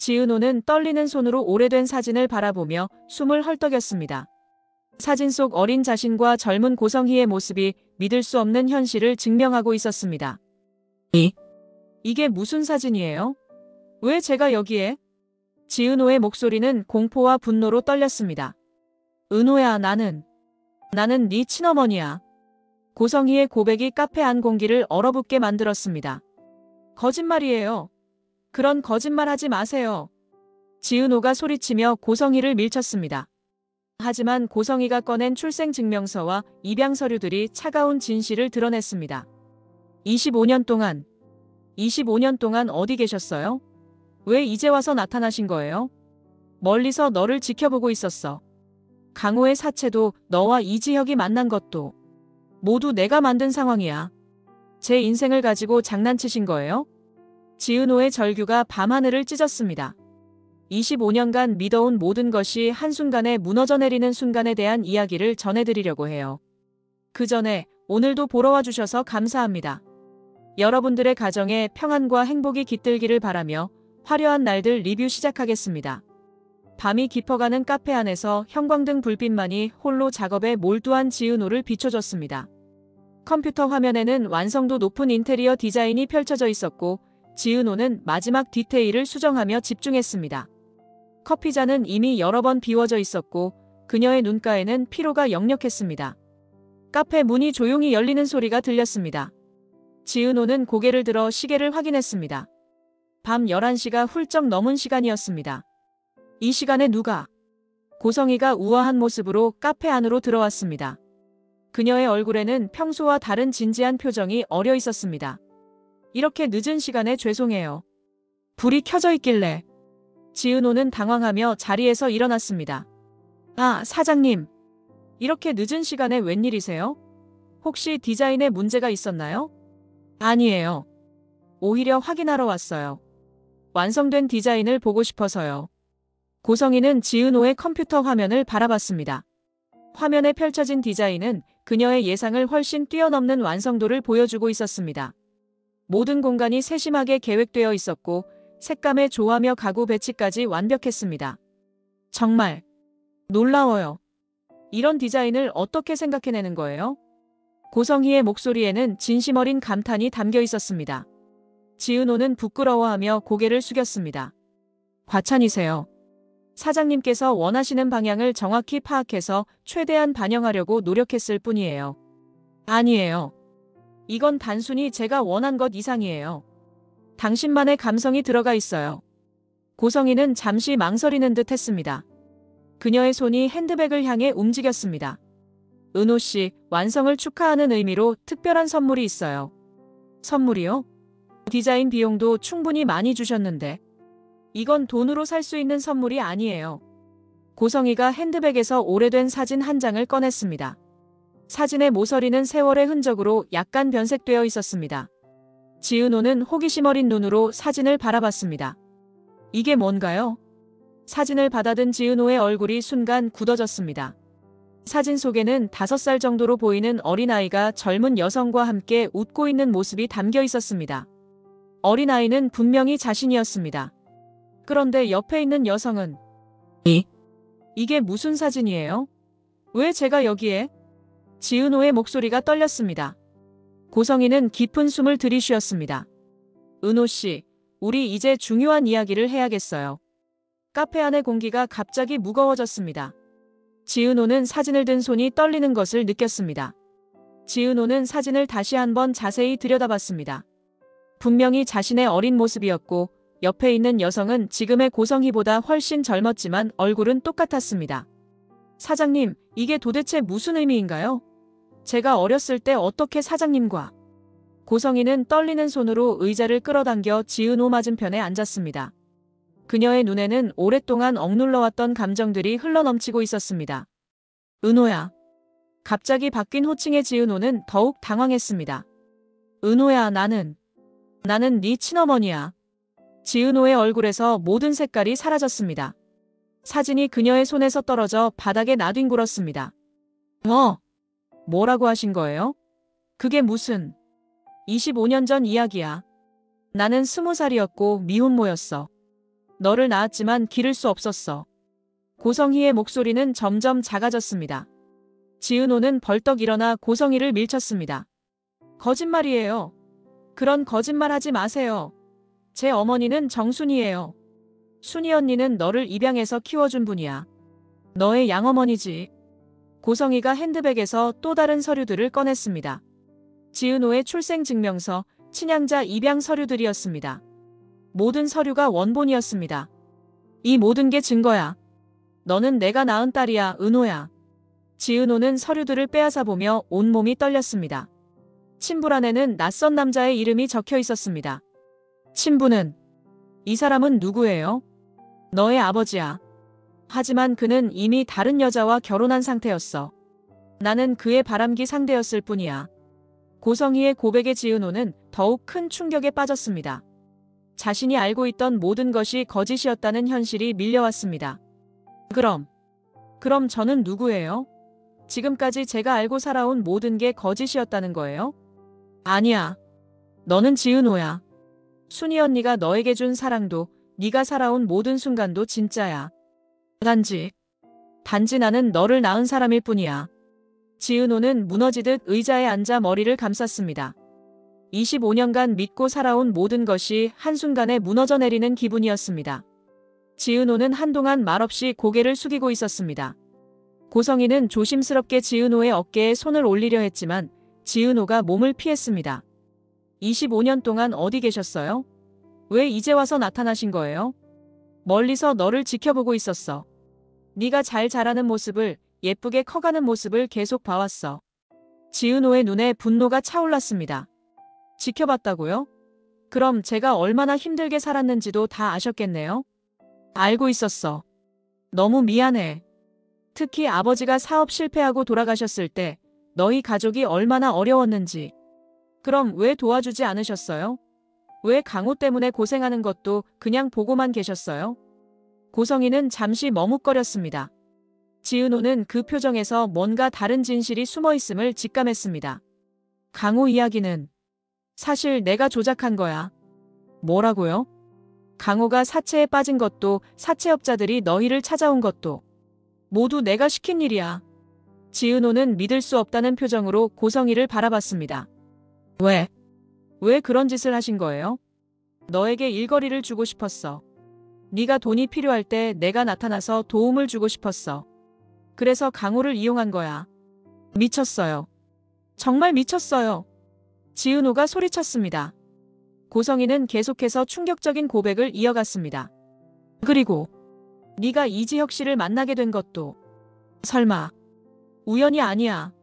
지은호는 떨리는 손으로 오래된 사진을 바라보며 숨을 헐떡였습니다. 사진 속 어린 자신과 젊은 고성희의 모습이 믿을 수 없는 현실을 증명하고 있었습니다. 이게 무슨 사진이에요? 왜 제가 여기에? 지은호의 목소리는 공포와 분노로 떨렸습니다. 은호야, 나는 네 친어머니야. 고성희의 고백이 카페 안 공기를 얼어붙게 만들었습니다. 거짓말이에요. 그런 거짓말 하지 마세요. 지은호가 소리치며 고성희를 밀쳤습니다. 하지만 고성희가 꺼낸 출생증명서와 입양 서류들이 차가운 진실을 드러냈습니다. 25년 동안 어디 계셨어요? 왜 이제 와서 나타나신 거예요? 멀리서 너를 지켜보고 있었어. 강호의 사체도 너와 이지혁이 만난 것도 모두 내가 만든 상황이야. 제 인생을 가지고 장난치신 거예요? 지은호의 절규가 밤하늘을 찢었습니다. 25년간 믿어온 모든 것이 한순간에 무너져 내리는 순간에 대한 이야기를 전해드리려고 해요. 그 전에 오늘도 보러 와주셔서 감사합니다. 여러분들의 가정에 평안과 행복이 깃들기를 바라며 화려한 날들 리뷰 시작하겠습니다. 밤이 깊어가는 카페 안에서 형광등 불빛만이 홀로 작업에 몰두한 지은호를 비춰줬습니다. 컴퓨터 화면에는 완성도 높은 인테리어 디자인이 펼쳐져 있었고 지은호는 마지막 디테일을 수정하며 집중했습니다. 커피잔은 이미 여러 번 비워져 있었고 그녀의 눈가에는 피로가 역력했습니다. 카페 문이 조용히 열리는 소리가 들렸습니다. 지은호는 고개를 들어 시계를 확인했습니다. 밤 11시가 훌쩍 넘은 시간이었습니다. 이 시간에 누가? 고성희가 우아한 모습으로 카페 안으로 들어왔습니다. 그녀의 얼굴에는 평소와 다른 진지한 표정이 어려 있었습니다. 이렇게 늦은 시간에 죄송해요. 불이 켜져 있길래. 지은호는 당황하며 자리에서 일어났습니다. 아, 사장님. 이렇게 늦은 시간에 웬일이세요? 혹시 디자인에 문제가 있었나요? 아니에요. 오히려 확인하러 왔어요. 완성된 디자인을 보고 싶어서요. 고성희는 지은호의 컴퓨터 화면을 바라봤습니다. 화면에 펼쳐진 디자인은 그녀의 예상을 훨씬 뛰어넘는 완성도를 보여주고 있었습니다. 모든 공간이 세심하게 계획되어 있었고 색감에 조화며 가구 배치까지 완벽했습니다. 정말 놀라워요. 이런 디자인을 어떻게 생각해내는 거예요? 고성희의 목소리에는 진심 어린 감탄이 담겨 있었습니다. 지은호는 부끄러워하며 고개를 숙였습니다. 과찬이세요. 사장님께서 원하시는 방향을 정확히 파악해서 최대한 반영하려고 노력했을 뿐이에요. 아니에요. 이건 단순히 제가 원한 것 이상이에요. 당신만의 감성이 들어가 있어요. 고성희는 잠시 망설이는 듯 했습니다. 그녀의 손이 핸드백을 향해 움직였습니다. 은호 씨, 완성을 축하하는 의미로 특별한 선물이 있어요. 선물이요? 디자인 비용도 충분히 많이 주셨는데. 이건 돈으로 살 수 있는 선물이 아니에요. 고성희가 핸드백에서 오래된 사진 한 장을 꺼냈습니다. 사진의 모서리는 세월의 흔적으로 약간 변색되어 있었습니다. 지은호는 호기심 어린 눈으로 사진을 바라봤습니다. 이게 뭔가요? 사진을 받아든 지은호의 얼굴이 순간 굳어졌습니다. 사진 속에는 5살 정도로 보이는 어린아이가 젊은 여성과 함께 웃고 있는 모습이 담겨 있었습니다. 어린아이는 분명히 자신이었습니다. 그런데 옆에 있는 여성은 이게 무슨 사진이에요? 왜 제가 여기에? 지은호의 목소리가 떨렸습니다. 고성희는 깊은 숨을 들이쉬었습니다. 은호 씨, 우리 이제 중요한 이야기를 해야겠어요. 카페 안의 공기가 갑자기 무거워졌습니다. 지은호는 사진을 든 손이 떨리는 것을 느꼈습니다. 지은호는 사진을 다시 한번 자세히 들여다봤습니다. 분명히 자신의 어린 모습이었고 옆에 있는 여성은 지금의 고성희보다 훨씬 젊었지만 얼굴은 똑같았습니다. 사장님, 이게 도대체 무슨 의미인가요? 제가 어렸을 때 어떻게 사장님과... 고성희는 떨리는 손으로 의자를 끌어당겨 지은호 맞은편에 앉았습니다. 그녀의 눈에는 오랫동안 억눌러왔던 감정들이 흘러넘치고 있었습니다. 은호야. 갑자기 바뀐 호칭의 지은호는 더욱 당황했습니다. 은호야, 나는 네 친어머니야. 지은호의 얼굴에서 모든 색깔이 사라졌습니다. 사진이 그녀의 손에서 떨어져 바닥에 나뒹굴었습니다. 뭐라고 하신 거예요? 그게 무슨... 25년 전 이야기야. 나는 20살이었고 미혼모였어. 너를 낳았지만 기를 수 없었어. 고성희의 목소리는 점점 작아졌습니다. 지은호는 벌떡 일어나 고성희를 밀쳤습니다. 거짓말이에요. 그런 거짓말 하지 마세요. 제 어머니는 정순이에요. 순이 언니는 너를 입양해서 키워준 분이야. 너의 양어머니지. 고성희가 핸드백에서 또 다른 서류들을 꺼냈습니다. 지은호의 출생증명서, 친양자 입양 서류들이었습니다. 모든 서류가 원본이었습니다. 이 모든 게 증거야. 너는 내가 낳은 딸이야, 은호야. 지은호는 서류들을 빼앗아 보며 온몸이 떨렸습니다. 친부 안에는 낯선 남자의 이름이 적혀 있었습니다. 친부는? 이 사람은 누구예요? 너의 아버지야. 하지만 그는 이미 다른 여자와 결혼한 상태였어. 나는 그의 바람기 상대였을 뿐이야. 고성희의 고백에 지은호는 더욱 큰 충격에 빠졌습니다. 자신이 알고 있던 모든 것이 거짓이었다는 현실이 밀려왔습니다. 그럼 저는 누구예요? 지금까지 제가 알고 살아온 모든 게 거짓이었다는 거예요? 아니야. 너는 지은호야. 순이 언니가 너에게 준 사랑도, 네가 살아온 모든 순간도 진짜야. 단지 나는 너를 낳은 사람일 뿐이야. 지은호는 무너지듯 의자에 앉아 머리를 감쌌습니다. 25년간 믿고 살아온 모든 것이 한순간에 무너져 내리는 기분이었습니다. 지은호는 한동안 말없이 고개를 숙이고 있었습니다. 고성희는 조심스럽게 지은호의 어깨에 손을 올리려 했지만 지은호가 몸을 피했습니다. 25년 동안 어디 계셨어요? 왜 이제 와서 나타나신 거예요? 멀리서 너를 지켜보고 있었어. 네가 잘 자라는 모습을, 예쁘게 커가는 모습을 계속 봐왔어. 지은호의 눈에 분노가 차올랐습니다. 지켜봤다고요? 그럼 제가 얼마나 힘들게 살았는지도 다 아셨겠네요? 알고 있었어. 너무 미안해. 특히 아버지가 사업 실패하고 돌아가셨을 때 너희 가족이 얼마나 어려웠는지. 그럼 왜 도와주지 않으셨어요? 왜 강호 때문에 고생하는 것도 그냥 보고만 계셨어요? 고성희는 잠시 머뭇거렸습니다. 지은호는 그 표정에서 뭔가 다른 진실이 숨어있음을 직감했습니다. 강호 이야기는 사실 내가 조작한 거야. 뭐라고요? 강호가 사채에 빠진 것도, 사채업자들이 너희를 찾아온 것도 모두 내가 시킨 일이야. 지은호는 믿을 수 없다는 표정으로 고성희를 바라봤습니다. 왜 그런 짓을 하신 거예요? 너에게 일거리를 주고 싶었어. 네가 돈이 필요할 때 내가 나타나서 도움을 주고 싶었어. 그래서 강호를 이용한 거야. 미쳤어요. 정말 미쳤어요. 지은호가 소리쳤습니다. 고성희는 계속해서 충격적인 고백을 이어갔습니다. 그리고 네가 이지혁 씨를 만나게 된 것도 설마 우연이 아니야.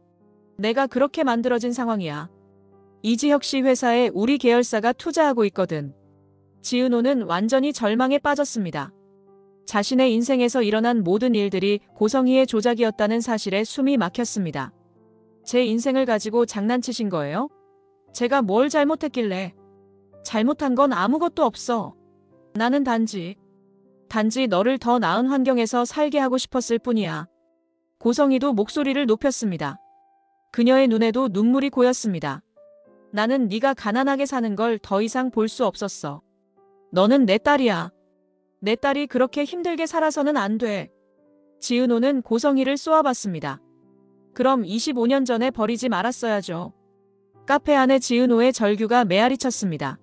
내가 그렇게 만들어진 상황이야. 이지혁 씨 회사에 우리 계열사가 투자하고 있거든. 지은호는 완전히 절망에 빠졌습니다. 자신의 인생에서 일어난 모든 일들이 고성희의 조작이었다는 사실에 숨이 막혔습니다. 제 인생을 가지고 장난치신 거예요? 제가 뭘 잘못했길래? 잘못한 건 아무것도 없어. 나는 단지 너를 더 나은 환경에서 살게 하고 싶었을 뿐이야. 고성희도 목소리를 높였습니다. 그녀의 눈에도 눈물이 고였습니다. 나는 네가 가난하게 사는 걸 더 이상 볼 수 없었어. 너는 내 딸이야. 내 딸이 그렇게 힘들게 살아서는 안 돼. 지은호는 고성희를 쏘아봤습니다. 그럼 25년 전에 버리지 말았어야죠. 카페 안에 지은호의 절규가 메아리 쳤습니다.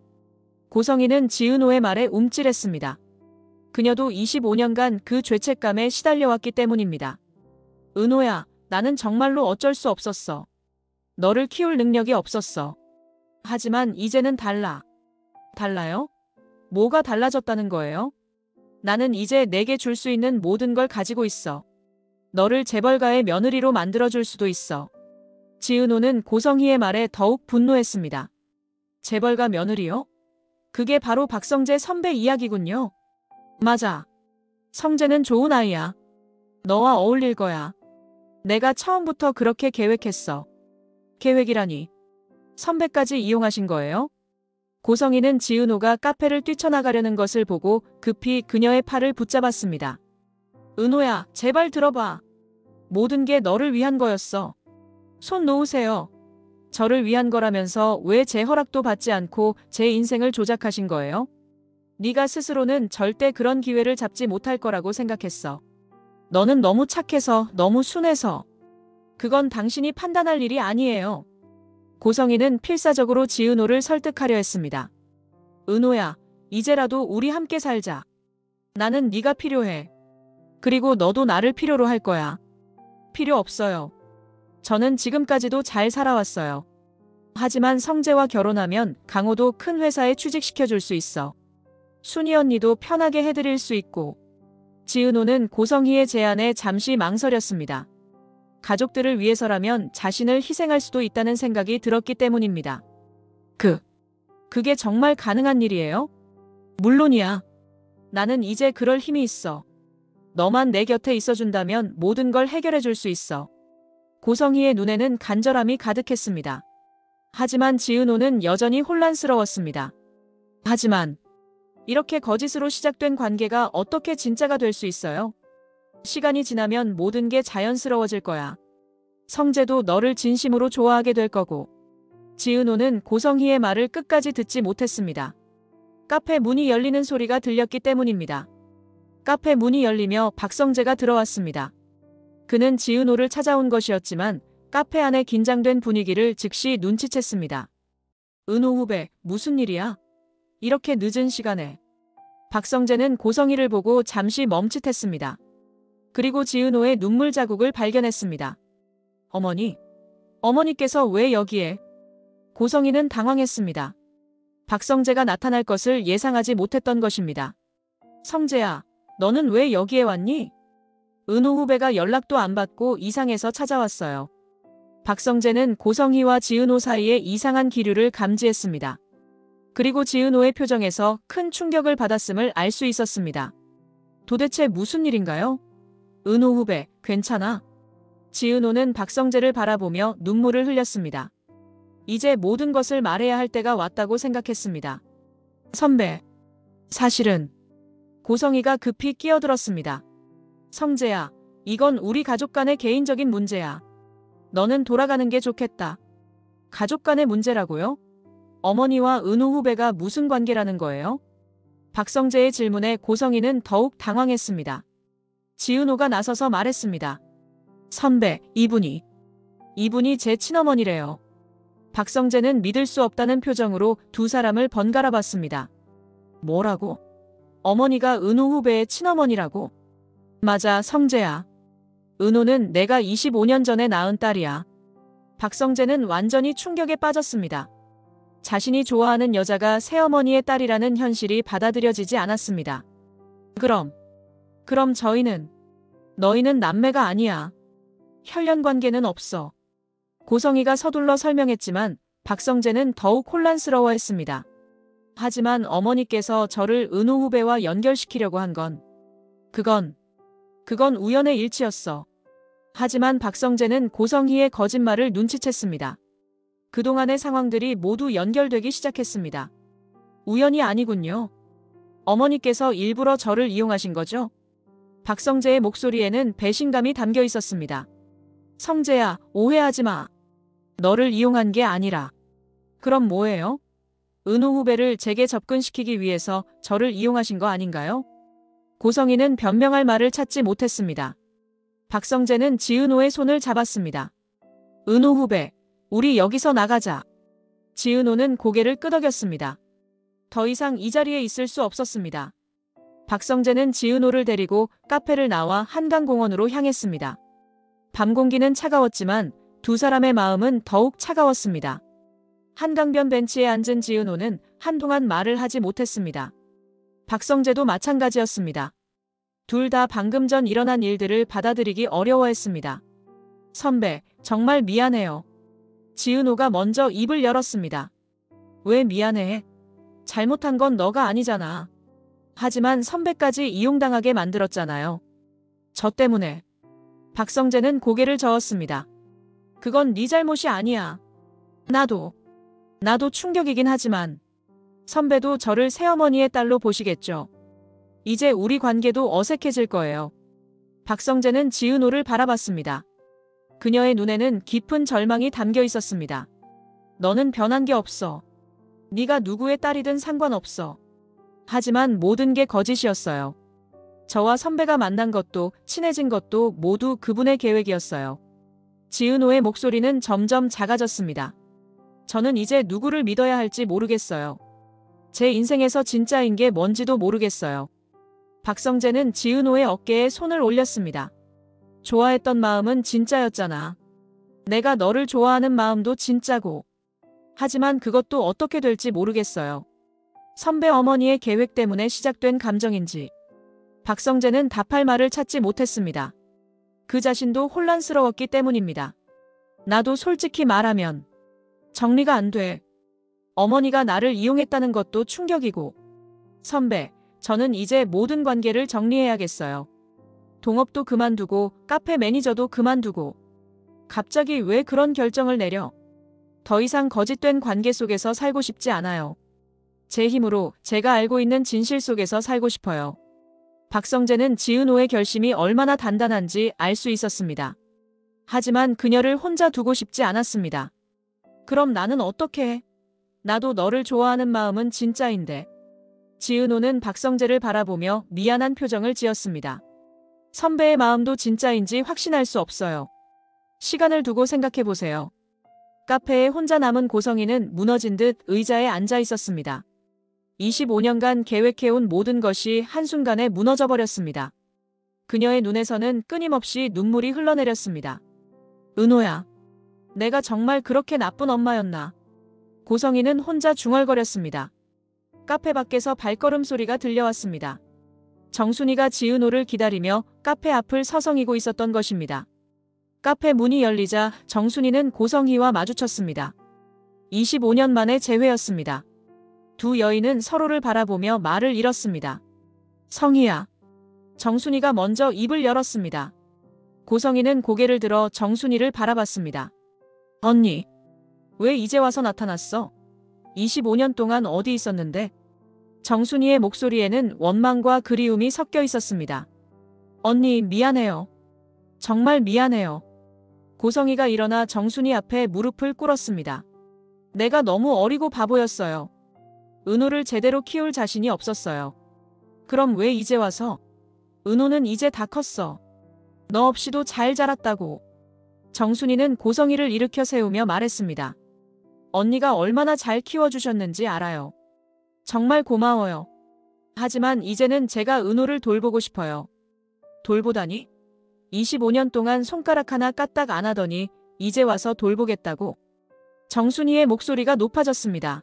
고성희는 지은호의 말에 움찔했습니다. 그녀도 25년간 그 죄책감에 시달려왔기 때문입니다. 은호야, 나는 정말로 어쩔 수 없었어. 너를 키울 능력이 없었어. 하지만 이제는 달라. 달라요? 뭐가 달라졌다는 거예요? 나는 이제 내게 줄 수 있는 모든 걸 가지고 있어. 너를 재벌가의 며느리로 만들어줄 수도 있어. 지은호는 고성희의 말에 더욱 분노했습니다. 재벌가 며느리요? 그게 바로 박성재 선배 이야기군요. 맞아. 성재는 좋은 아이야. 너와 어울릴 거야. 내가 처음부터 그렇게 계획했어. 계획이라니. 선배까지 이용하신 거예요? 고성희는 지은호가 카페를 뛰쳐나가려는 것을 보고 급히 그녀의 팔을 붙잡았습니다. 은호야, 제발 들어봐. 모든 게 너를 위한 거였어. 손 놓으세요. 저를 위한 거라면서 왜 제 허락도 받지 않고 제 인생을 조작하신 거예요? 네가 스스로는 절대 그런 기회를 잡지 못할 거라고 생각했어. 너는 너무 착해서, 너무 순해서. 그건 당신이 판단할 일이 아니에요. 고성희는 필사적으로 지은호를 설득하려 했습니다. 은호야, 이제라도 우리 함께 살자. 나는 네가 필요해. 그리고 너도 나를 필요로 할 거야. 필요 없어요. 저는 지금까지도 잘 살아왔어요. 하지만 성재와 결혼하면 강호도 큰 회사에 취직시켜줄 수 있어. 순이 언니도 편하게 해드릴 수 있고. 지은호는 고성희의 제안에 잠시 망설였습니다. 가족들을 위해서라면 자신을 희생할 수도 있다는 생각이 들었기 때문입니다. 그게 정말 가능한 일이에요? 물론이야. 나는 이제 그럴 힘이 있어. 너만 내 곁에 있어준다면 모든 걸 해결해 줄 수 있어. 고성희의 눈에는 간절함이 가득했습니다. 하지만 지은호는 여전히 혼란스러웠습니다. 하지만 이렇게 거짓으로 시작된 관계가 어떻게 진짜가 될 수 있어요? 시간이 지나면 모든 게 자연스러워질 거야. 성재도 너를 진심으로 좋아하게 될 거고. 지은호는 고성희의 말을 끝까지 듣지 못했습니다. 카페 문이 열리는 소리가 들렸기 때문입니다. 카페 문이 열리며 박성재가 들어왔습니다. 그는 지은호를 찾아온 것이었지만 카페 안의 긴장된 분위기를 즉시 눈치챘습니다. 은호 후배, 무슨 일이야? 이렇게 늦은 시간에. 박성재는 고성희를 보고 잠시 멈칫했습니다. 그리고 지은호의 눈물 자국을 발견했습니다. 어머니께서 왜 여기에? 고성희는 당황했습니다. 박성재가 나타날 것을 예상하지 못했던 것입니다. 성재야, 너는 왜 여기에 왔니? 은호 후배가 연락도 안 받고 이상해서 찾아왔어요. 박성재는 고성희와 지은호 사이에 이상한 기류를 감지했습니다. 그리고 지은호의 표정에서 큰 충격을 받았음을 알 수 있었습니다. 도대체 무슨 일인가요? 은호 후배, 괜찮아? 지은호는 박성재를 바라보며 눈물을 흘렸습니다. 이제 모든 것을 말해야 할 때가 왔다고 생각했습니다. 선배, 사실은. 고성희가 급히 끼어들었습니다. 성재야, 이건 우리 가족 간의 개인적인 문제야. 너는 돌아가는 게 좋겠다. 가족 간의 문제라고요? 어머니와 은호 후배가 무슨 관계라는 거예요? 박성재의 질문에 고성희는 더욱 당황했습니다. 지은호가 나서서 말했습니다. 선배, 이분이 제 친어머니래요. 박성재는 믿을 수 없다는 표정으로 두 사람을 번갈아 봤습니다. 뭐라고? 어머니가 은호 후배의 친어머니라고? 맞아, 성재야. 은호는 내가 25년 전에 낳은 딸이야. 박성재는 완전히 충격에 빠졌습니다. 자신이 좋아하는 여자가 새어머니의 딸이라는 현실이 받아들여지지 않았습니다. 그럼 너희는 남매가 아니야. 혈연 관계는 없어. 고성희가 서둘러 설명했지만 박성재는 더욱 혼란스러워했습니다. 하지만 어머니께서 저를 은호 후배와 연결시키려고 한 그건 우연의 일치였어. 하지만 박성재는 고성희의 거짓말을 눈치챘습니다. 그동안의 상황들이 모두 연결되기 시작했습니다. 우연이 아니군요. 어머니께서 일부러 저를 이용하신 거죠? 박성재의 목소리에는 배신감이 담겨 있었습니다. 성재야, 오해하지 마. 너를 이용한 게 아니라. 그럼 뭐예요? 은호 후배를 제게 접근시키기 위해서 저를 이용하신 거 아닌가요? 고성희는 변명할 말을 찾지 못했습니다. 박성재는 지은호의 손을 잡았습니다. 은호 후배, 우리 여기서 나가자. 지은호는 고개를 끄덕였습니다. 더 이상 이 자리에 있을 수 없었습니다. 박성재는 지은호를 데리고 카페를 나와 한강공원으로 향했습니다. 밤 공기는 차가웠지만 두 사람의 마음은 더욱 차가웠습니다. 한강변 벤치에 앉은 지은호는 한동안 말을 하지 못했습니다. 박성재도 마찬가지였습니다. 둘 다 방금 전 일어난 일들을 받아들이기 어려워했습니다. 선배, 정말 미안해요. 지은호가 먼저 입을 열었습니다. 왜 미안해? 잘못한 건 너가 아니잖아. 하지만 선배까지 이용당하게 만들었잖아요. 저 때문에. 박성재는 고개를 저었습니다. 그건 네 잘못이 아니야. 나도 충격이긴 하지만 선배도 저를 새어머니의 딸로 보시겠죠. 이제 우리 관계도 어색해질 거예요. 박성재는 지은호를 바라봤습니다. 그녀의 눈에는 깊은 절망이 담겨 있었습니다. 너는 변한 게 없어. 네가 누구의 딸이든 상관없어. 하지만 모든 게 거짓이었어요. 저와 선배가 만난 것도 친해진 것도 모두 그분의 계획이었어요. 지은호의 목소리는 점점 작아졌습니다. 저는 이제 누구를 믿어야 할지 모르겠어요. 제 인생에서 진짜인 게 뭔지도 모르겠어요. 박성재는 지은호의 어깨에 손을 올렸습니다. 좋아했던 마음은 진짜였잖아. 내가 너를 좋아하는 마음도 진짜고. 하지만 그것도 어떻게 될지 모르겠어요. 선배 어머니의 계획 때문에 시작된 감정인지. 박성재는 답할 말을 찾지 못했습니다. 그 자신도 혼란스러웠기 때문입니다. 나도 솔직히 말하면 정리가 안 돼. 어머니가 나를 이용했다는 것도 충격이고. 선배, 저는 이제 모든 관계를 정리해야겠어요. 동업도 그만두고 카페 매니저도 그만두고. 갑자기 왜 그런 결정을 내려? 더 이상 거짓된 관계 속에서 살고 싶지 않아요. 제 힘으로 제가 알고 있는 진실 속에서 살고 싶어요. 박성재는 지은호의 결심이 얼마나 단단한지 알 수 있었습니다. 하지만 그녀를 혼자 두고 싶지 않았습니다. 그럼 나는 어떻게 해? 나도 너를 좋아하는 마음은 진짜인데. 지은호는 박성재를 바라보며 미안한 표정을 지었습니다. 선배의 마음도 진짜인지 확신할 수 없어요. 시간을 두고 생각해보세요. 카페에 혼자 남은 고성희는 무너진 듯 의자에 앉아 있었습니다. 25년간 계획해온 모든 것이 한순간에 무너져버렸습니다. 그녀의 눈에서는 끊임없이 눈물이 흘러내렸습니다. 은호야, 내가 정말 그렇게 나쁜 엄마였나? 고성희는 혼자 중얼거렸습니다. 카페 밖에서 발걸음 소리가 들려왔습니다. 정순이가 지은호를 기다리며 카페 앞을 서성이고 있었던 것입니다. 카페 문이 열리자 정순이는 고성희와 마주쳤습니다. 25년 만의 재회였습니다. 두 여인은 서로를 바라보며 말을 잃었습니다. 성희야. 정순이가 먼저 입을 열었습니다. 고성희는 고개를 들어 정순이를 바라봤습니다. 언니, 왜 이제 와서 나타났어? 25년 동안 어디 있었는데? 정순이의 목소리에는 원망과 그리움이 섞여 있었습니다. 언니, 미안해요. 정말 미안해요. 고성희가 일어나 정순이 앞에 무릎을 꿇었습니다. 내가 너무 어리고 바보였어요. 은호를 제대로 키울 자신이 없었어요. 그럼 왜 이제 와서? 은호는 이제 다 컸어. 너 없이도 잘 자랐다고. 정순이는 고성희를 일으켜 세우며 말했습니다. 언니가 얼마나 잘 키워주셨는지 알아요. 정말 고마워요. 하지만 이제는 제가 은호를 돌보고 싶어요. 돌보다니? 25년 동안 손가락 하나 까딱 안 하더니 이제 와서 돌보겠다고? 정순이의 목소리가 높아졌습니다.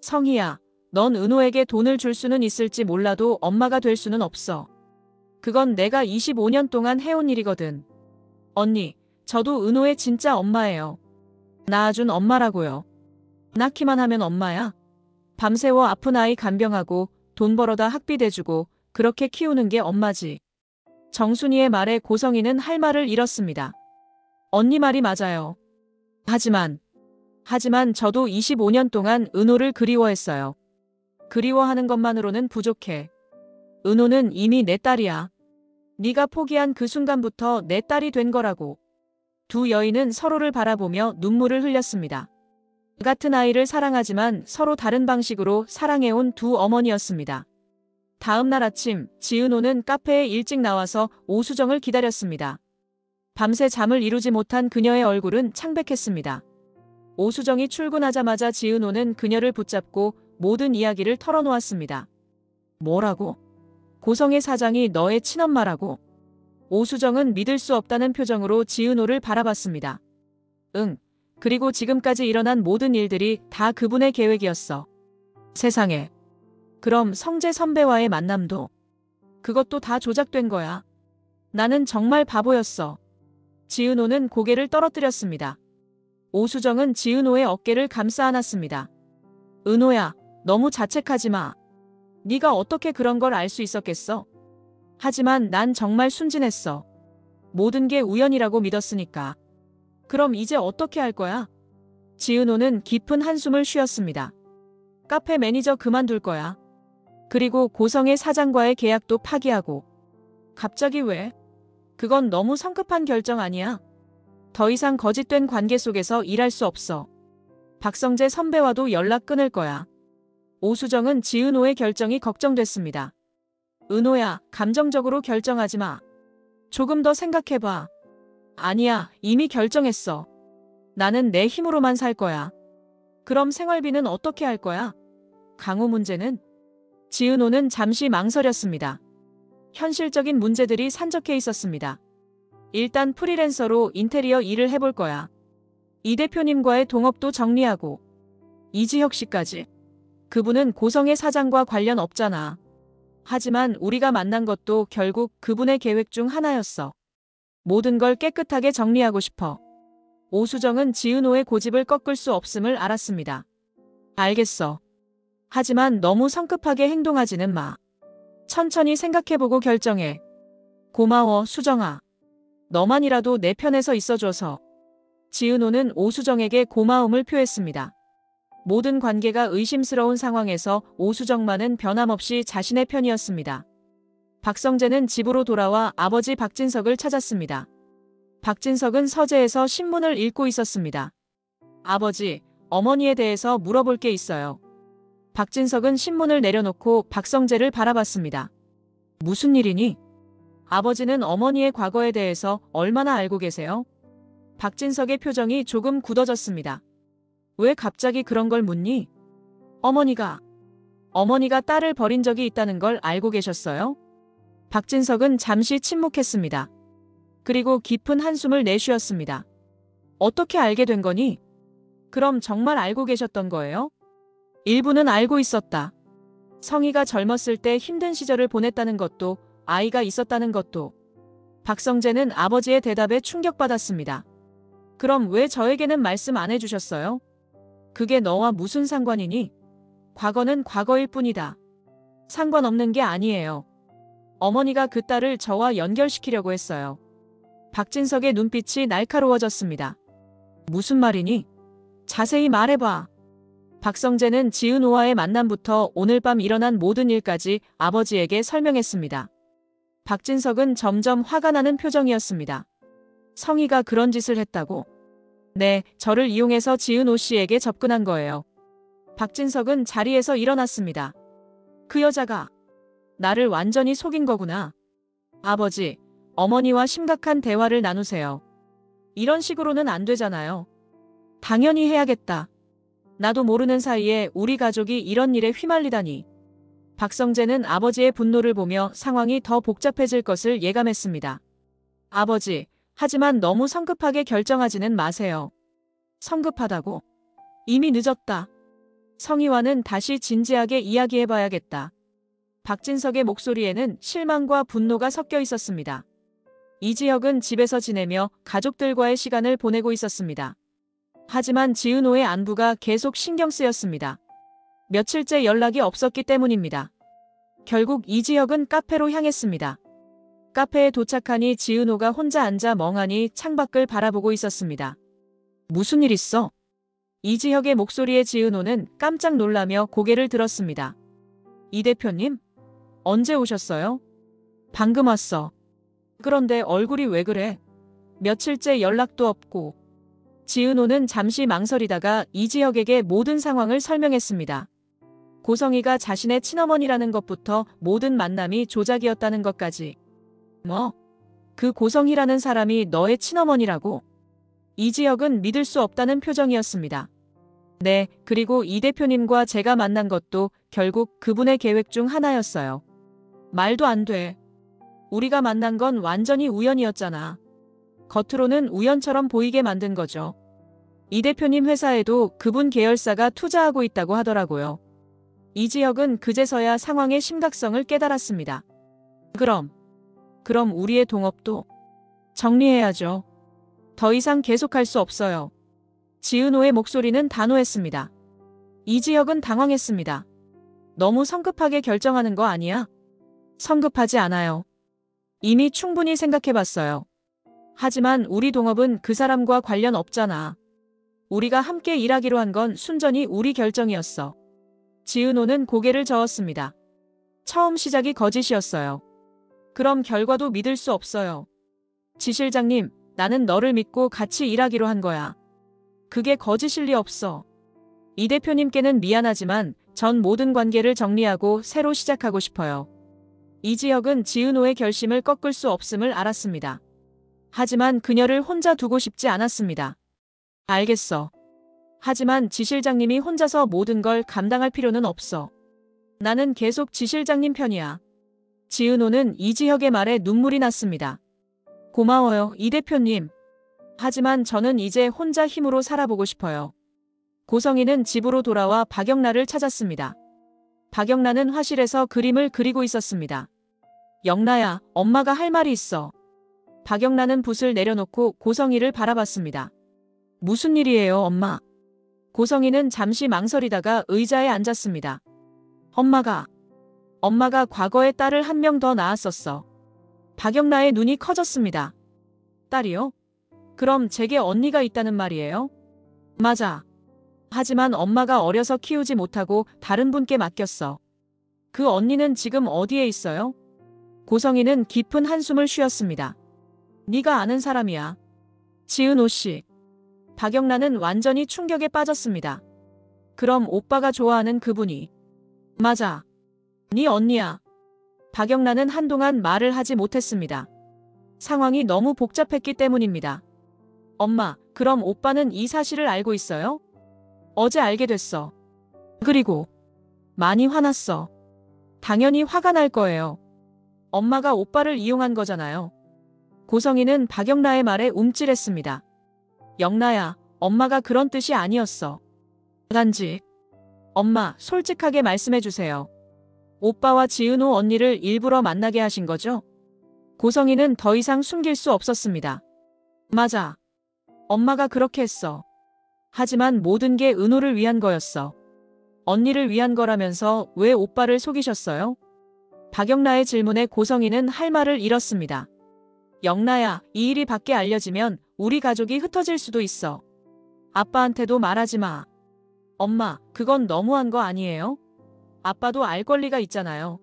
성희야, 넌 은호에게 돈을 줄 수는 있을지 몰라도 엄마가 될 수는 없어. 그건 내가 25년 동안 해온 일이거든. 언니, 저도 은호의 진짜 엄마예요. 낳아준 엄마라고요. 낳기만 하면 엄마야? 밤새워 아픈 아이 간병하고 돈 벌어다 학비 대주고 그렇게 키우는 게 엄마지. 정순이의 말에 고성희는 할 말을 잃었습니다. 언니 말이 맞아요. 하지만 저도 25년 동안 은호를 그리워했어요. 그리워하는 것만으로는 부족해. 은호는 이미 내 딸이야. 네가 포기한 그 순간부터 내 딸이 된 거라고. 두 여인은 서로를 바라보며 눈물을 흘렸습니다. 같은 아이를 사랑하지만 서로 다른 방식으로 사랑해온 두 어머니였습니다. 다음 날 아침 지은호는 카페에 일찍 나와서 오수정을 기다렸습니다. 밤새 잠을 이루지 못한 그녀의 얼굴은 창백했습니다. 오수정이 출근하자마자 지은호는 그녀를 붙잡고 모든 이야기를 털어놓았습니다. 뭐라고? 고성의 사장이 너의 친엄마라고? 오수정은 믿을 수 없다는 표정으로 지은호를 바라봤습니다. 응, 그리고 지금까지 일어난 모든 일들이 다 그분의 계획이었어. 세상에. 그럼 성재 선배와의 만남도? 그것도 다 조작된 거야. 나는 정말 바보였어. 지은호는 고개를 떨어뜨렸습니다. 오수정은 지은호의 어깨를 감싸 안았습니다. 은호야, 너무 자책하지 마. 네가 어떻게 그런 걸 알 수 있었겠어? 하지만 난 정말 순진했어. 모든 게 우연이라고 믿었으니까. 그럼 이제 어떻게 할 거야? 지은호는 깊은 한숨을 쉬었습니다. 카페 매니저 그만둘 거야. 그리고 고성의 사장과의 계약도 파기하고. 갑자기 왜? 그건 너무 성급한 결정 아니야? 더 이상 거짓된 관계 속에서 일할 수 없어. 박성재 선배와도 연락 끊을 거야. 오수정은 지은호의 결정이 걱정됐습니다. 은호야, 감정적으로 결정하지 마. 조금 더 생각해봐. 아니야, 이미 결정했어. 나는 내 힘으로만 살 거야. 그럼 생활비는 어떻게 할 거야? 강호 문제는? 지은호는 잠시 망설였습니다. 현실적인 문제들이 산적해 있었습니다. 일단 프리랜서로 인테리어 일을 해볼 거야. 이 대표님과의 동업도 정리하고. 이지혁 씨까지. 그분은 고성의 사장과 관련 없잖아. 하지만 우리가 만난 것도 결국 그분의 계획 중 하나였어. 모든 걸 깨끗하게 정리하고 싶어. 오수정은 지은호의 고집을 꺾을 수 없음을 알았습니다. 알겠어. 하지만 너무 성급하게 행동하지는 마. 천천히 생각해보고 결정해. 고마워, 수정아. 너만이라도 내 편에서 있어줘서. 지은호는 오수정에게 고마움을 표했습니다. 모든 관계가 의심스러운 상황에서 오수정만은 변함없이 자신의 편이었습니다. 박성재는 집으로 돌아와 아버지 박진석을 찾았습니다. 박진석은 서재에서 신문을 읽고 있었습니다. 아버지, 어머니에 대해서 물어볼 게 있어요. 박진석은 신문을 내려놓고 박성재를 바라봤습니다. 무슨 일이니? 아버지는 어머니의 과거에 대해서 얼마나 알고 계세요? 박진석의 표정이 조금 굳어졌습니다. 왜 갑자기 그런 걸 묻니? 어머니가 딸을 버린 적이 있다는 걸 알고 계셨어요? 박진석은 잠시 침묵했습니다. 그리고 깊은 한숨을 내쉬었습니다. 어떻게 알게 된 거니? 그럼 정말 알고 계셨던 거예요? 일부는 알고 있었다. 성희가 젊었을 때 힘든 시절을 보냈다는 것도, 아이가 있었다는 것도. 박성재는 아버지의 대답에 충격받았습니다. 그럼 왜 저에게는 말씀 안 해주셨어요? 그게 너와 무슨 상관이니? 과거는 과거일 뿐이다. 상관없는 게 아니에요. 어머니가 그 딸을 저와 연결시키려고 했어요. 박진석의 눈빛이 날카로워졌습니다. 무슨 말이니? 자세히 말해봐. 박성재는 지은호와의 만남부터 오늘 밤 일어난 모든 일까지 아버지에게 설명했습니다. 박진석은 점점 화가 나는 표정이었습니다. 성희가 그런 짓을 했다고? 네, 저를 이용해서 지은호 씨에게 접근한 거예요. 박진석은 자리에서 일어났습니다. 그 여자가 나를 완전히 속인 거구나. 아버지, 어머니와 심각한 대화를 나누세요. 이런 식으로는 안 되잖아요. 당연히 해야겠다. 나도 모르는 사이에 우리 가족이 이런 일에 휘말리다니. 박성재는 아버지의 분노를 보며 상황이 더 복잡해질 것을 예감했습니다. 아버지, 하지만 너무 성급하게 결정하지는 마세요. 성급하다고? 이미 늦었다. 성희와는 다시 진지하게 이야기해봐야겠다. 박진석의 목소리에는 실망과 분노가 섞여 있었습니다. 이지혁은 집에서 지내며 가족들과의 시간을 보내고 있었습니다. 하지만 지은호의 안부가 계속 신경 쓰였습니다. 며칠째 연락이 없었기 때문입니다. 결국 이지혁은 카페로 향했습니다. 카페에 도착하니 지은호가 혼자 앉아 멍하니 창밖을 바라보고 있었습니다. 무슨 일 있어? 이지혁의 목소리에 지은호는 깜짝 놀라며 고개를 들었습니다. 이 대표님? 언제 오셨어요? 방금 왔어. 그런데 얼굴이 왜 그래? 며칠째 연락도 없고. 지은호는 잠시 망설이다가 이지혁에게 모든 상황을 설명했습니다. 고성희가 자신의 친어머니라는 것부터 모든 만남이 조작이었다는 것까지. 뭐? 그 고성희라는 사람이 너의 친어머니라고? 이지혁은 믿을 수 없다는 표정이었습니다. 네, 그리고 이 대표님과 제가 만난 것도 결국 그분의 계획 중 하나였어요. 말도 안 돼. 우리가 만난 건 완전히 우연이었잖아. 겉으로는 우연처럼 보이게 만든 거죠. 이 대표님 회사에도 그분 계열사가 투자하고 있다고 하더라고요. 이지혁은 그제서야 상황의 심각성을 깨달았습니다. 그럼 우리의 동업도 정리해야죠. 더 이상 계속할 수 없어요. 지은호의 목소리는 단호했습니다. 이지혁은 당황했습니다. 너무 성급하게 결정하는 거 아니야? 성급하지 않아요. 이미 충분히 생각해봤어요. 하지만 우리 동업은 그 사람과 관련 없잖아. 우리가 함께 일하기로 한 건 순전히 우리 결정이었어. 지은호는 고개를 저었습니다. 처음 시작이 거짓이었어요. 그럼 결과도 믿을 수 없어요. 지 실장님, 나는 너를 믿고 같이 일하기로 한 거야. 그게 거짓일 리 없어. 이 대표님께는 미안하지만 전 모든 관계를 정리하고 새로 시작하고 싶어요. 이지혁은 지은호의 결심을 꺾을 수 없음을 알았습니다. 하지만 그녀를 혼자 두고 싶지 않았습니다. 알겠어. 하지만 지 실장님이 혼자서 모든 걸 감당할 필요는 없어. 나는 계속 지 실장님 편이야. 지은호는 이지혁의 말에 눈물이 났습니다. 고마워요, 이 대표님. 하지만 저는 이제 혼자 힘으로 살아보고 싶어요. 고성희는 집으로 돌아와 박영란을 찾았습니다. 박영란은 화실에서 그림을 그리고 있었습니다. 영란야, 엄마가 할 말이 있어. 박영란은 붓을 내려놓고 고성희를 바라봤습니다. 무슨 일이에요, 엄마? 고성희는 잠시 망설이다가 의자에 앉았습니다. 엄마가 과거에 딸을 한 명 더 낳았었어. 박영란의 눈이 커졌습니다. 딸이요? 그럼 제게 언니가 있다는 말이에요? 맞아. 하지만 엄마가 어려서 키우지 못하고 다른 분께 맡겼어. 그 언니는 지금 어디에 있어요? 고성희는 깊은 한숨을 쉬었습니다. 네가 아는 사람이야. 지은호 씨. 박영란은 완전히 충격에 빠졌습니다. 그럼 오빠가 좋아하는 그분이. 맞아. 네 언니야. 박영란은 한동안 말을 하지 못했습니다. 상황이 너무 복잡했기 때문입니다. 엄마, 그럼 오빠는 이 사실을 알고 있어요? 어제 알게 됐어. 그리고 많이 화났어. 당연히 화가 날 거예요. 엄마가 오빠를 이용한 거잖아요. 고성희는 박영란의 말에 움찔했습니다. 영란야, 엄마가 그런 뜻이 아니었어. 단지 엄마, 솔직하게 말씀해 주세요. 오빠와 지은호 언니를 일부러 만나게 하신 거죠? 고성희는 더 이상 숨길 수 없었습니다. 맞아. 엄마가 그렇게 했어. 하지만 모든 게 은호를 위한 거였어. 언니를 위한 거라면서 왜 오빠를 속이셨어요? 박영란의 질문에 고성희는 할 말을 잃었습니다. 영란야, 이 일이 밖에 알려지면 우리 가족이 흩어질 수도 있어. 아빠한테도 말하지 마. 엄마, 그건 너무한 거 아니에요? 아빠도 알 권리가 있잖아요.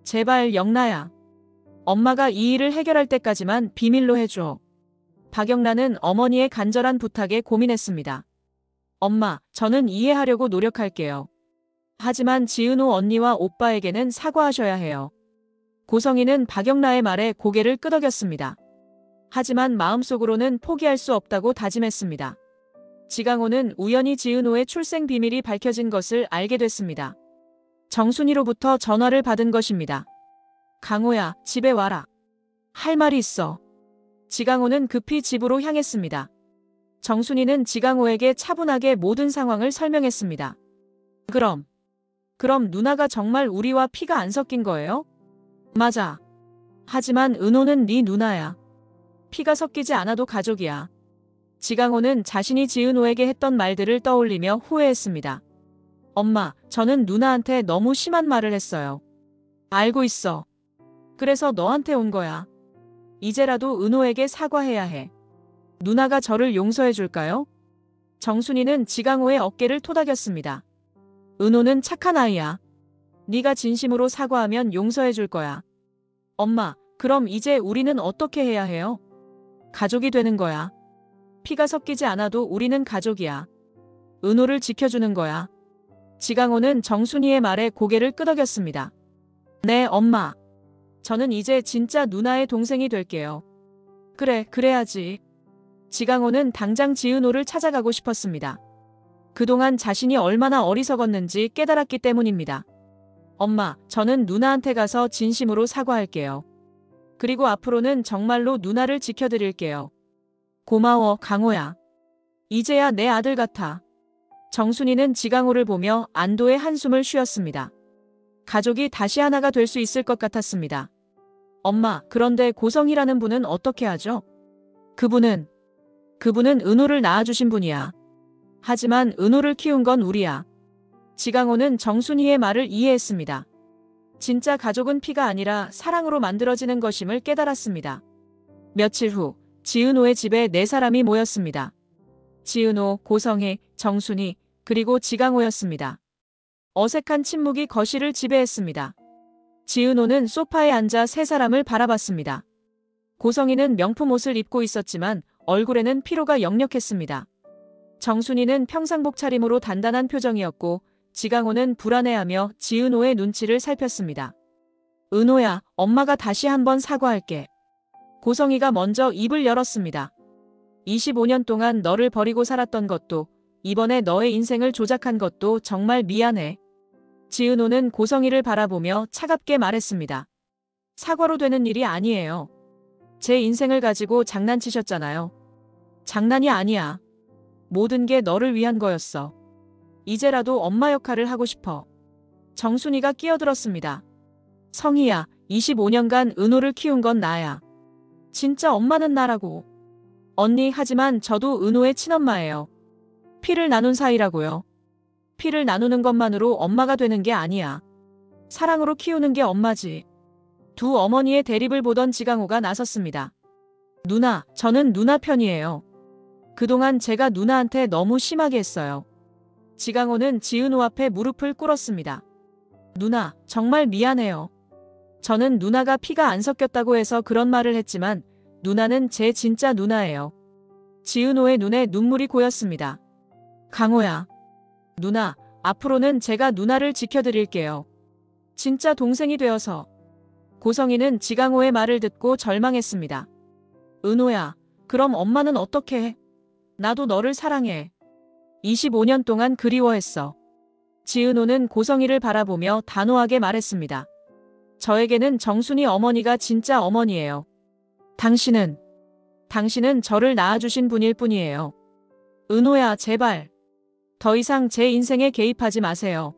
제발 영란야. 엄마가 이 일을 해결할 때까지만 비밀로 해줘. 박영란은 어머니의 간절한 부탁에 고민했습니다. 엄마, 저는 이해하려고 노력할게요. 하지만 지은호 언니와 오빠에게는 사과하셔야 해요. 고성희는 박영란의 말에 고개를 끄덕였습니다. 하지만 마음속으로는 포기할 수 없다고 다짐했습니다. 지강호는 우연히 지은호의 출생 비밀이 밝혀진 것을 알게 됐습니다. 정순이로부터 전화를 받은 것입니다. 강호야, 집에 와라. 할 말이 있어. 지강호는 급히 집으로 향했습니다. 정순이는 지강호에게 차분하게 모든 상황을 설명했습니다. 그럼 누나가 정말 우리와 피가 안 섞인 거예요? 맞아. 하지만 은호는 네 누나야. 피가 섞이지 않아도 가족이야. 지강호는 자신이 지은호에게 했던 말들을 떠올리며 후회했습니다. 엄마, 저는 누나한테 너무 심한 말을 했어요. 알고 있어. 그래서 너한테 온 거야. 이제라도 은호에게 사과해야 해. 누나가 저를 용서해 줄까요? 정순이는 지강호의 어깨를 토닥였습니다. 은호는 착한 아이야. 네가 진심으로 사과하면 용서해 줄 거야. 엄마, 그럼 이제 우리는 어떻게 해야 해요? 가족이 되는 거야. 피가 섞이지 않아도 우리는 가족이야. 은호를 지켜주는 거야. 지강호는 정순이의 말에 고개를 끄덕였습니다. 네, 엄마. 저는 이제 진짜 누나의 동생이 될게요. 그래, 그래야지. 지강호는 당장 지은호를 찾아가고 싶었습니다. 그동안 자신이 얼마나 어리석었는지 깨달았기 때문입니다. 엄마, 저는 누나한테 가서 진심으로 사과할게요. 그리고 앞으로는 정말로 누나를 지켜드릴게요. 고마워, 강호야. 이제야 내 아들 같아. 정순이는 지강호를 보며 안도의 한숨을 쉬었습니다. 가족이 다시 하나가 될 수 있을 것 같았습니다. 엄마, 그런데 고성희라는 분은 어떻게 하죠? 그분은 은호를 낳아주신 분이야. 하지만 은호를 키운 건 우리야. 지강호는 정순희의 말을 이해했습니다. 진짜 가족은 피가 아니라 사랑으로 만들어지는 것임을 깨달았습니다. 며칠 후 지은호의 집에 4사람이 모였습니다. 지은호, 고성희, 정순희, 그리고 지강호였습니다. 어색한 침묵이 거실을 지배했습니다. 지은호는 소파에 앉아 3사람을 바라봤습니다. 고성희는 명품 옷을 입고 있었지만 얼굴에는 피로가 역력했습니다. 정순이는 평상복 차림으로 단단한 표정이었고 지강호는 불안해하며 지은호의 눈치를 살폈습니다. 은호야, 엄마가 다시 한번 사과할게. 고성희가 먼저 입을 열었습니다. 25년 동안 너를 버리고 살았던 것도, 이번에 너의 인생을 조작한 것도 정말 미안해. 지은호는 고성희를 바라보며 차갑게 말했습니다. 사과로 되는 일이 아니에요. 제 인생을 가지고 장난치셨잖아요. 장난이 아니야. 모든 게 너를 위한 거였어. 이제라도 엄마 역할을 하고 싶어. 정순이가 끼어들었습니다. 성희야, 25년간 은호를 키운 건 나야. 진짜 엄마는 나라고. 언니, 하지만 저도 은호의 친엄마예요. 피를 나눈 사이라고요. 피를 나누는 것만으로 엄마가 되는 게 아니야. 사랑으로 키우는 게 엄마지. 두 어머니의 대립을 보던 지강호가 나섰습니다. 누나, 저는 누나 편이에요. 그동안 제가 누나한테 너무 심하게 했어요. 지강호는 지은호 앞에 무릎을 꿇었습니다. 누나, 정말 미안해요. 저는 누나가 피가 안 섞였다고 해서 그런 말을 했지만 누나는 제 진짜 누나예요. 지은호의 눈에 눈물이 고였습니다. 강호야. 누나, 앞으로는 제가 누나를 지켜드릴게요. 진짜 동생이 되어서. 고성희는 지강호의 말을 듣고 절망했습니다. 은호야, 그럼 엄마는 어떻게 해? 나도 너를 사랑해. 25년 동안 그리워했어. 지은호는 고성희를 바라보며 단호하게 말했습니다. 저에게는 정순이 어머니가 진짜 어머니예요. 당신은 저를 낳아주신 분일 뿐이에요. 은호야, 제발. 더 이상 제 인생에 개입하지 마세요.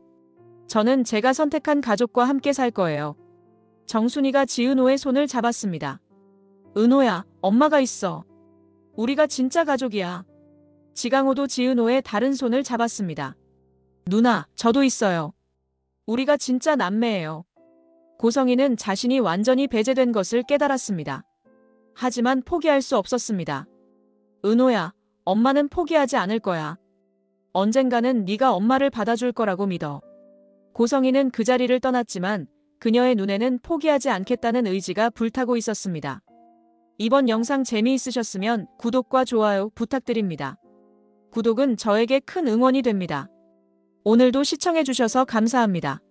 저는 제가 선택한 가족과 함께 살 거예요. 정순이가 지은호의 손을 잡았습니다. 은호야, 엄마가 있어. 우리가 진짜 가족이야. 지강호도 지은호의 다른 손을 잡았습니다. 누나, 저도 있어요. 우리가 진짜 남매예요. 고성희는 자신이 완전히 배제된 것을 깨달았습니다. 하지만 포기할 수 없었습니다. 은호야, 엄마는 포기하지 않을 거야. 언젠가는 네가 엄마를 받아줄 거라고 믿어. 고성희는 그 자리를 떠났지만 그녀의 눈에는 포기하지 않겠다는 의지가 불타고 있었습니다. 이번 영상 재미있으셨으면 구독과 좋아요 부탁드립니다. 구독은 저에게 큰 응원이 됩니다. 오늘도 시청해주셔서 감사합니다.